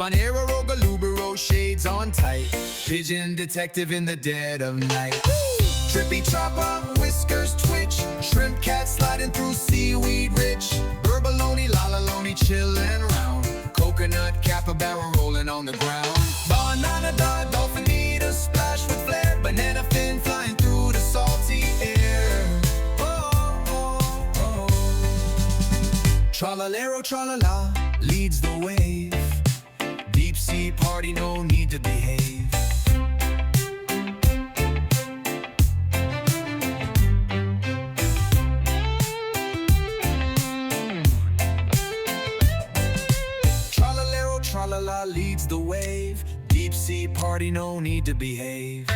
Spanero, Galubero, shades on tight. Pigeon detective in the dead of night. Trippy chopper, whiskers twitch. Shrimp cat sliding through seaweed rich. Herbaloney, lallaloney, chillin' round. Coconut capybara rolling on the ground. Banana dog, dolphin need a splash with flair. Banana fin flying through the salty air. Oh, oh, oh. Tralalero, tralala, leads the wave. Deep sea party, no need to behave. Tralalero, tralala, leads the wave. Deep sea party, no need to behave.